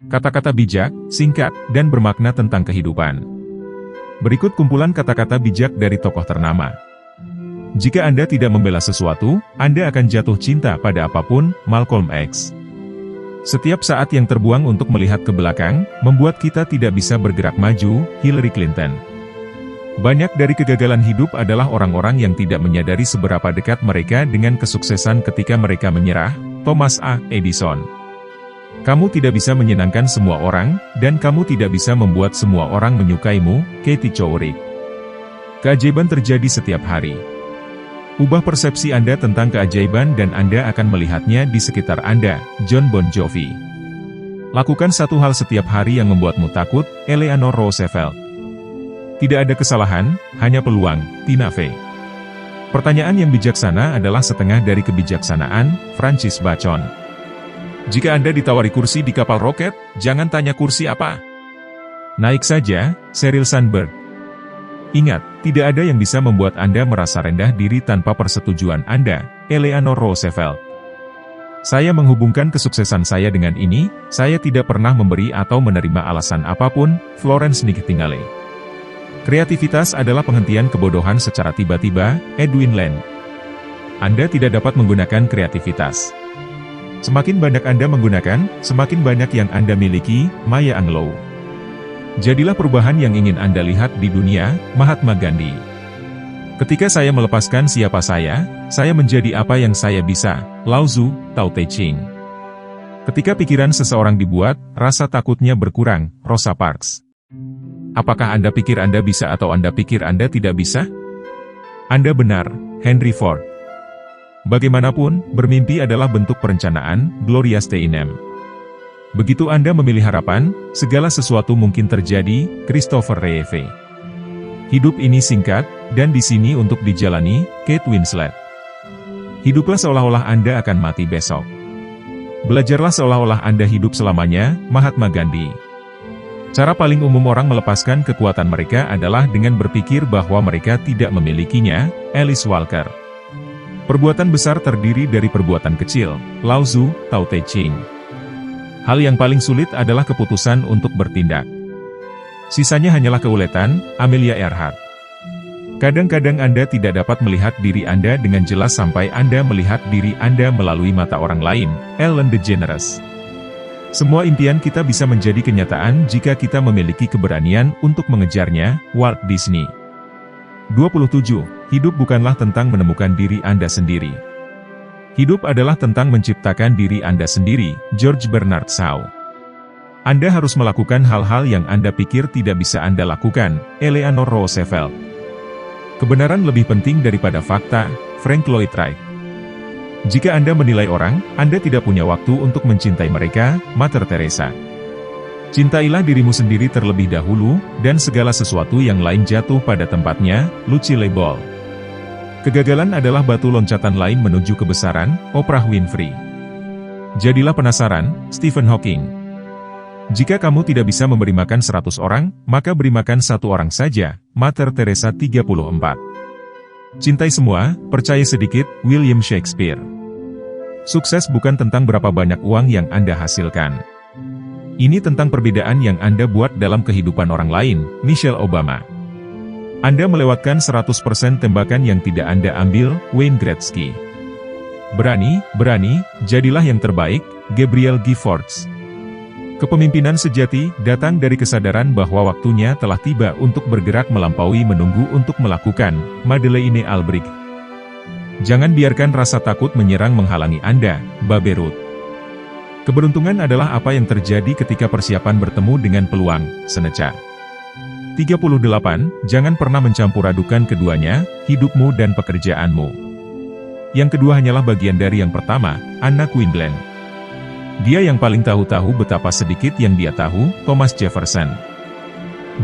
Kata-kata bijak, singkat, dan bermakna tentang kehidupan. Berikut kumpulan kata-kata bijak dari tokoh ternama. Jika Anda tidak membela sesuatu, Anda akan jatuh cinta pada apapun. Malcolm X. Setiap saat yang terbuang untuk melihat ke belakang, membuat kita tidak bisa bergerak maju. Hillary Clinton. Banyak dari kegagalan hidup adalah orang-orang yang tidak menyadari seberapa dekat mereka dengan kesuksesan ketika mereka menyerah. Thomas A. Edison. Kamu tidak bisa menyenangkan semua orang, dan kamu tidak bisa membuat semua orang menyukaimu. Katie Couric. Keajaiban terjadi setiap hari. Ubah persepsi Anda tentang keajaiban dan Anda akan melihatnya di sekitar Anda. John Bon Jovi. Lakukan satu hal setiap hari yang membuatmu takut. Eleanor Roosevelt. Tidak ada kesalahan, hanya peluang. Tina Fey. Pertanyaan yang bijaksana adalah setengah dari kebijaksanaan. Francis Bacon. Jika Anda ditawari kursi di kapal roket, jangan tanya kursi apa. Naik saja. Sheryl Sandberg. Ingat, tidak ada yang bisa membuat Anda merasa rendah diri tanpa persetujuan Anda. Eleanor Roosevelt. Saya menghubungkan kesuksesan saya dengan ini, saya tidak pernah memberi atau menerima alasan apapun. Florence Nightingale. Kreativitas adalah penghentian kebodohan secara tiba-tiba. Edwin Land. Anda tidak dapat menggunakan kreativitas. Semakin banyak Anda menggunakan, semakin banyak yang Anda miliki. Maya Angelou. Jadilah perubahan yang ingin Anda lihat di dunia. Mahatma Gandhi. Ketika saya melepaskan siapa saya menjadi apa yang saya bisa. Lao Tzu, Tao Te Ching. Ketika pikiran seseorang dibuat, rasa takutnya berkurang. Rosa Parks. Apakah Anda pikir Anda bisa atau Anda pikir Anda tidak bisa? Anda benar. Henry Ford. Bagaimanapun, bermimpi adalah bentuk perencanaan. Gloria Steinem. Begitu Anda memilih harapan, segala sesuatu mungkin terjadi. Christopher Reeve. Hidup ini singkat, dan di sini untuk dijalani. Kate Winslet. Hiduplah seolah-olah Anda akan mati besok. Belajarlah seolah-olah Anda hidup selamanya. Mahatma Gandhi. Cara paling umum orang melepaskan kekuatan mereka adalah dengan berpikir bahwa mereka tidak memilikinya. Alice Walker. Perbuatan besar terdiri dari perbuatan kecil. Lao Tzu, Tao Te Ching. Hal yang paling sulit adalah keputusan untuk bertindak. Sisanya hanyalah keuletan. Amelia Earhart. Kadang-kadang Anda tidak dapat melihat diri Anda dengan jelas sampai Anda melihat diri Anda melalui mata orang lain. Ellen DeGeneres. Semua impian kita bisa menjadi kenyataan jika kita memiliki keberanian untuk mengejarnya. Walt Disney. 27. Hidup bukanlah tentang menemukan diri Anda sendiri. Hidup adalah tentang menciptakan diri Anda sendiri. George Bernard Shaw. Anda harus melakukan hal-hal yang Anda pikir tidak bisa Anda lakukan. Eleanor Roosevelt. Kebenaran lebih penting daripada fakta. Frank Lloyd Wright. Jika Anda menilai orang, Anda tidak punya waktu untuk mencintai mereka. Mother Teresa. Cintailah dirimu sendiri terlebih dahulu, dan segala sesuatu yang lain jatuh pada tempatnya. Lucille Ball. Kegagalan adalah batu loncatan lain menuju kebesaran. Oprah Winfrey. Jadilah penasaran. Stephen Hawking. Jika kamu tidak bisa memberi makan 100 orang, maka beri makan 1 orang saja. Mother Teresa 34. Cintai semua, percaya sedikit. William Shakespeare. Sukses bukan tentang berapa banyak uang yang Anda hasilkan. Ini tentang perbedaan yang Anda buat dalam kehidupan orang lain. Michelle Obama. Anda melewatkan 100% tembakan yang tidak Anda ambil. Wayne Gretzky. Berani, jadilah yang terbaik. Gabriel Giffords. Kepemimpinan sejati datang dari kesadaran bahwa waktunya telah tiba untuk bergerak melampaui menunggu untuk melakukan. Madeleine Albright. Jangan biarkan rasa takut menyerang menghalangi Anda. Babe Ruth. Keberuntungan adalah apa yang terjadi ketika persiapan bertemu dengan peluang. Seneca. 38. Jangan pernah mencampur adukan keduanya, hidupmu dan pekerjaanmu. Yang kedua hanyalah bagian dari yang pertama. Anna Quindlen. Dia yang paling tahu betapa sedikit yang dia tahu. Thomas Jefferson.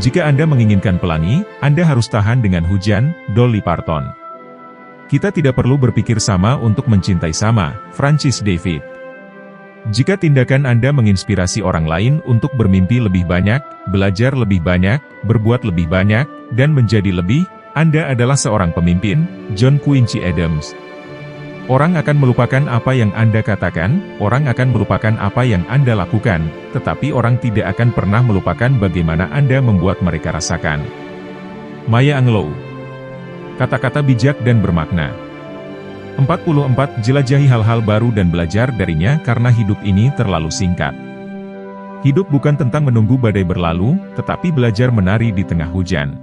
Jika Anda menginginkan pelangi, Anda harus tahan dengan hujan. Dolly Parton. Kita tidak perlu berpikir sama untuk mencintai sama. Francis David. Jika tindakan Anda menginspirasi orang lain untuk bermimpi lebih banyak, belajar lebih banyak, berbuat lebih banyak, dan menjadi lebih, Anda adalah seorang pemimpin. John Quincy Adams. Orang akan melupakan apa yang Anda katakan, orang akan melupakan apa yang Anda lakukan, tetapi orang tidak akan pernah melupakan bagaimana Anda membuat mereka rasakan. Maya Angelou. Kata-kata bijak dan bermakna. 44. Jelajahi hal-hal baru dan belajar darinya karena hidup ini terlalu singkat. Hidup bukan tentang menunggu badai berlalu, tetapi belajar menari di tengah hujan.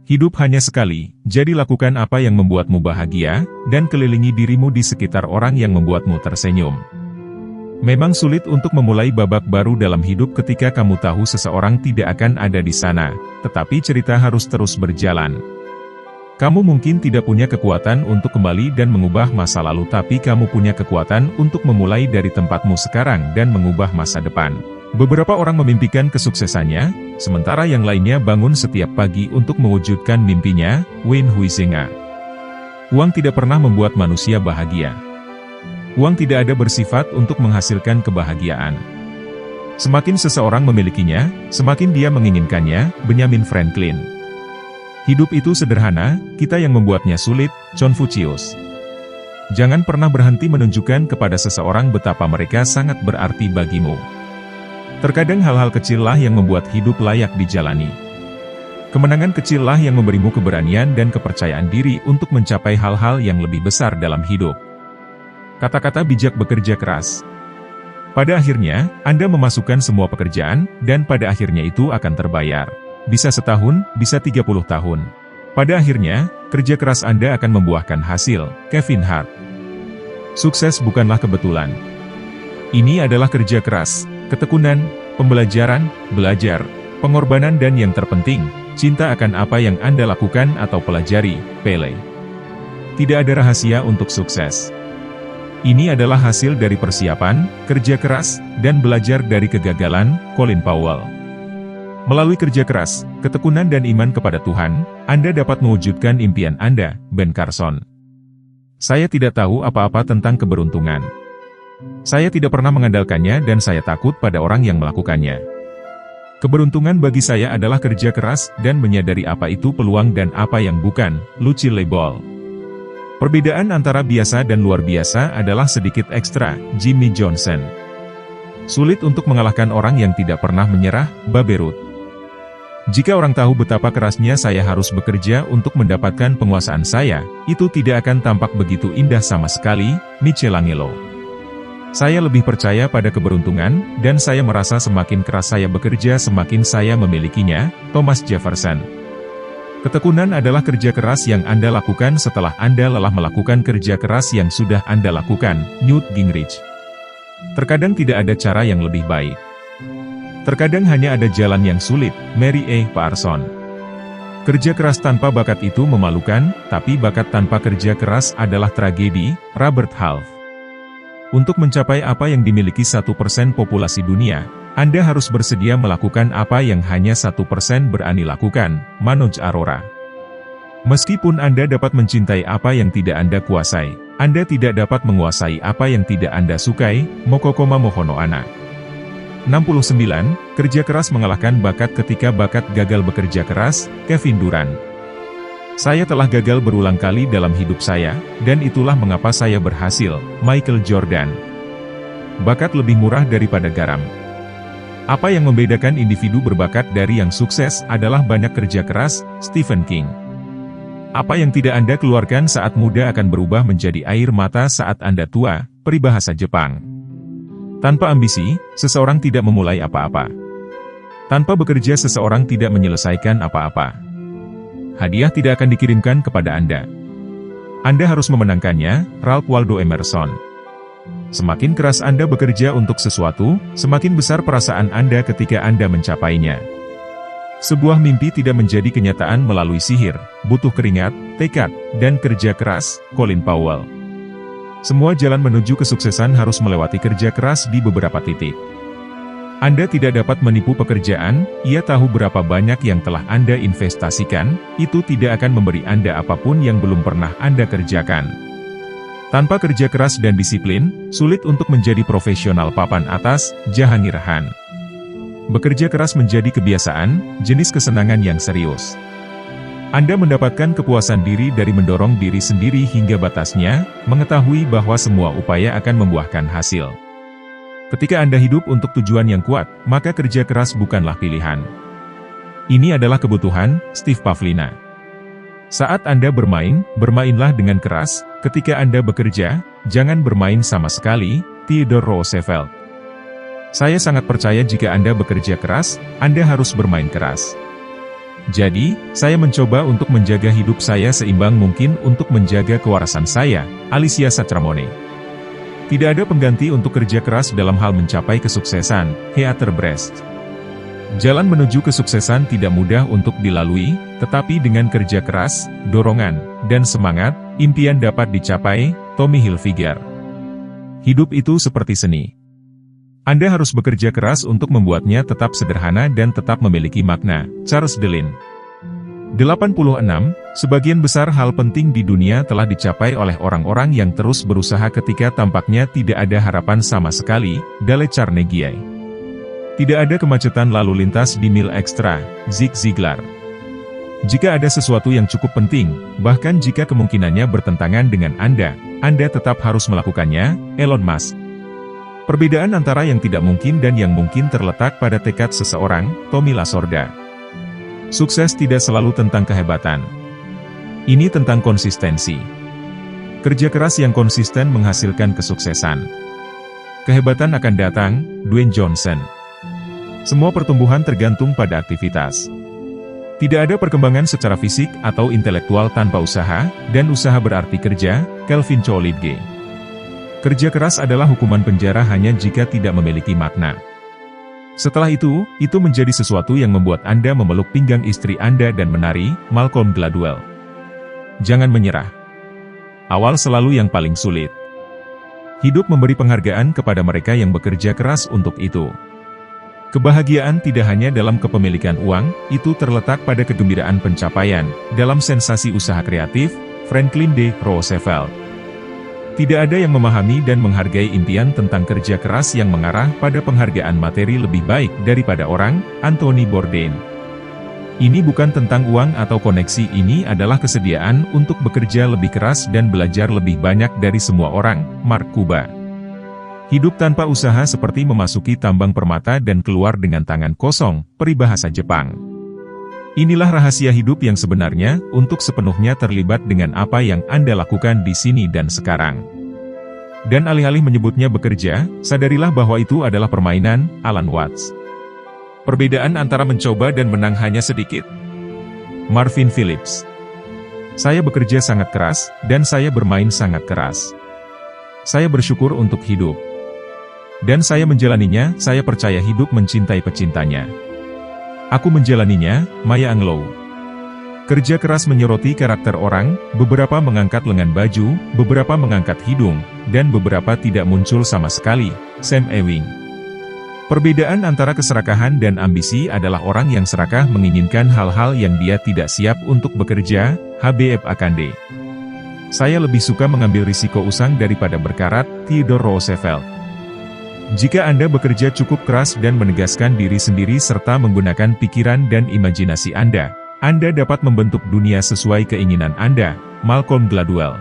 Hidup hanya sekali, jadi lakukan apa yang membuatmu bahagia, dan kelilingi dirimu di sekitar orang yang membuatmu tersenyum. Memang sulit untuk memulai babak baru dalam hidup ketika kamu tahu seseorang tidak akan ada di sana, tetapi cerita harus terus berjalan. Kamu mungkin tidak punya kekuatan untuk kembali dan mengubah masa lalu, tapi kamu punya kekuatan untuk memulai dari tempatmu sekarang dan mengubah masa depan. Beberapa orang memimpikan kesuksesannya, sementara yang lainnya bangun setiap pagi untuk mewujudkan mimpinya. Wayne Huizenga. Uang tidak pernah membuat manusia bahagia. Uang tidak ada bersifat untuk menghasilkan kebahagiaan. Semakin seseorang memilikinya, semakin dia menginginkannya. Benjamin Franklin. Hidup itu sederhana, kita yang membuatnya sulit. Confucius. Jangan pernah berhenti menunjukkan kepada seseorang betapa mereka sangat berarti bagimu. Terkadang hal-hal kecillah yang membuat hidup layak dijalani. Kemenangan kecillah yang memberimu keberanian dan kepercayaan diri untuk mencapai hal-hal yang lebih besar dalam hidup. Kata-kata bijak bekerja keras. Pada akhirnya, Anda memasukkan semua pekerjaan, dan pada akhirnya itu akan terbayar. Bisa setahun, bisa 30 tahun. Pada akhirnya, kerja keras Anda akan membuahkan hasil. Kevin Hart. Sukses bukanlah kebetulan. Ini adalah kerja keras, ketekunan, pembelajaran, belajar, pengorbanan dan yang terpenting, cinta akan apa yang Anda lakukan atau pelajari. Pele. Tidak ada rahasia untuk sukses. Ini adalah hasil dari persiapan, kerja keras, dan belajar dari kegagalan. Colin Powell. Melalui kerja keras, ketekunan dan iman kepada Tuhan, Anda dapat mewujudkan impian Anda. Ben Carson. Saya tidak tahu apa-apa tentang keberuntungan. Saya tidak pernah mengandalkannya dan saya takut pada orang yang melakukannya. Keberuntungan bagi saya adalah kerja keras dan menyadari apa itu peluang dan apa yang bukan. Lucille Ball. Perbedaan antara biasa dan luar biasa adalah sedikit ekstra. Jimmy Johnson. Sulit untuk mengalahkan orang yang tidak pernah menyerah. Babe Ruth. Jika orang tahu betapa kerasnya saya harus bekerja untuk mendapatkan penguasaan saya, itu tidak akan tampak begitu indah sama sekali. Michelangelo. Saya lebih percaya pada keberuntungan, dan saya merasa semakin keras saya bekerja semakin saya memilikinya. Thomas Jefferson. Ketekunan adalah kerja keras yang Anda lakukan setelah Anda lelah melakukan kerja keras yang sudah Anda lakukan. Newt Gingrich. Terkadang tidak ada cara yang lebih baik. Terkadang hanya ada jalan yang sulit. Mary A. Parson. Kerja keras tanpa bakat itu memalukan, tapi bakat tanpa kerja keras adalah tragedi. Robert Half. Untuk mencapai apa yang dimiliki 1% populasi dunia, Anda harus bersedia melakukan apa yang hanya 1% berani lakukan. Manoj Arora. Meskipun Anda dapat mencintai apa yang tidak Anda kuasai, Anda tidak dapat menguasai apa yang tidak Anda sukai. Mokokoma Mohono-ana. 69. Kerja keras mengalahkan bakat ketika bakat gagal bekerja keras. Kevin Durant. Saya telah gagal berulang kali dalam hidup saya, dan itulah mengapa saya berhasil. Michael Jordan. Bakat lebih murah daripada garam. Apa yang membedakan individu berbakat dari yang sukses adalah banyak kerja keras. Stephen King. Apa yang tidak Anda keluarkan saat muda akan berubah menjadi air mata saat Anda tua. Peribahasa Jepang. Tanpa ambisi, seseorang tidak memulai apa-apa. Tanpa bekerja seseorang tidak menyelesaikan apa-apa. Hadiah tidak akan dikirimkan kepada Anda. Anda harus memenangkannya. Ralph Waldo Emerson. Semakin keras Anda bekerja untuk sesuatu, semakin besar perasaan Anda ketika Anda mencapainya. Sebuah mimpi tidak menjadi kenyataan melalui sihir, butuh keringat, tekad, dan kerja keras. Colin Powell. Semua jalan menuju kesuksesan harus melewati kerja keras di beberapa titik. Anda tidak dapat menipu pekerjaan, ia tahu berapa banyak yang telah Anda investasikan, itu tidak akan memberi Anda apapun yang belum pernah Anda kerjakan. Tanpa kerja keras dan disiplin, sulit untuk menjadi profesional papan atas. Jahangir Khan. Bekerja keras menjadi kebiasaan, jenis kesenangan yang serius. Anda mendapatkan kepuasan diri dari mendorong diri sendiri hingga batasnya, mengetahui bahwa semua upaya akan membuahkan hasil. Ketika Anda hidup untuk tujuan yang kuat, maka kerja keras bukanlah pilihan. Ini adalah kebutuhan, Steve Pavlina. Saat Anda bermain, bermainlah dengan keras. Ketika Anda bekerja, jangan bermain sama sekali, Theodore Roosevelt. Saya sangat percaya jika Anda bekerja keras, Anda harus bermain keras. Jadi, saya mencoba untuk menjaga hidup saya seimbang mungkin untuk menjaga kewarasan saya, Alicia Sachramone. Tidak ada pengganti untuk kerja keras dalam hal mencapai kesuksesan, Heather Brest. Jalan menuju kesuksesan tidak mudah untuk dilalui, tetapi dengan kerja keras, dorongan, dan semangat, impian dapat dicapai, Tommy Hilfiger. Hidup itu seperti seni. Anda harus bekerja keras untuk membuatnya tetap sederhana dan tetap memiliki makna. Charles Delin. 86. Sebagian besar hal penting di dunia telah dicapai oleh orang-orang yang terus berusaha ketika tampaknya tidak ada harapan sama sekali. Dale Carnegie. Tidak ada kemacetan lalu lintas di mil ekstra. Zig Ziglar. Jika ada sesuatu yang cukup penting, bahkan jika kemungkinannya bertentangan dengan Anda tetap harus melakukannya. Elon Musk. Perbedaan antara yang tidak mungkin dan yang mungkin terletak pada tekad seseorang, Tommy Lasorda. Sukses tidak selalu tentang kehebatan. Ini tentang konsistensi. Kerja keras yang konsisten menghasilkan kesuksesan. Kehebatan akan datang, Dwayne Johnson. Semua pertumbuhan tergantung pada aktivitas. Tidak ada perkembangan secara fisik atau intelektual tanpa usaha, dan usaha berarti kerja, Kelvin Choulidge. Kerja keras adalah hukuman penjara hanya jika tidak memiliki makna. Setelah itu menjadi sesuatu yang membuat Anda memeluk pinggang istri Anda dan menari, Malcolm Gladwell. Jangan menyerah. Awal selalu yang paling sulit. Hidup memberi penghargaan kepada mereka yang bekerja keras untuk itu. Kebahagiaan tidak hanya dalam kepemilikan uang, itu terletak pada kegembiraan pencapaian, dalam sensasi usaha kreatif, Franklin D. Roosevelt. Tidak ada yang memahami dan menghargai impian tentang kerja keras yang mengarah pada penghargaan materi lebih baik daripada orang, Anthony Bourdain. Ini bukan tentang uang atau koneksi, ini adalah kesediaan untuk bekerja lebih keras dan belajar lebih banyak dari semua orang, Mark Cuban. Hidup tanpa usaha seperti memasuki tambang permata dan keluar dengan tangan kosong, peribahasa Jepang. Inilah rahasia hidup yang sebenarnya, untuk sepenuhnya terlibat dengan apa yang Anda lakukan di sini dan sekarang. Dan alih-alih menyebutnya bekerja, sadarilah bahwa itu adalah permainan, Alan Watts. Perbedaan antara mencoba dan menang hanya sedikit. Marvin Phillips. Saya bekerja sangat keras, dan saya bermain sangat keras. Saya bersyukur untuk hidup. Dan saya menjalaninya, saya percaya hidup mencintai pecintanya. Aku menjalaninya, Maya Angelou. Kerja keras menyoroti karakter orang, beberapa mengangkat lengan baju, beberapa mengangkat hidung, dan beberapa tidak muncul sama sekali, Sam Ewing. Perbedaan antara keserakahan dan ambisi adalah orang yang serakah menginginkan hal-hal yang dia tidak siap untuk bekerja, H.B.F. Akande. Saya lebih suka mengambil risiko usang daripada berkarat, Theodore Roosevelt. Jika Anda bekerja cukup keras dan menegaskan diri sendiri serta menggunakan pikiran dan imajinasi Anda dapat membentuk dunia sesuai keinginan Anda, Malcolm Gladwell.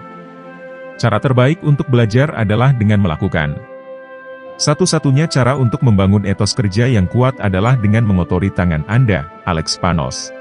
Cara terbaik untuk belajar adalah dengan melakukan. Satu-satunya cara untuk membangun etos kerja yang kuat adalah dengan mengotori tangan Anda, Alex Panos.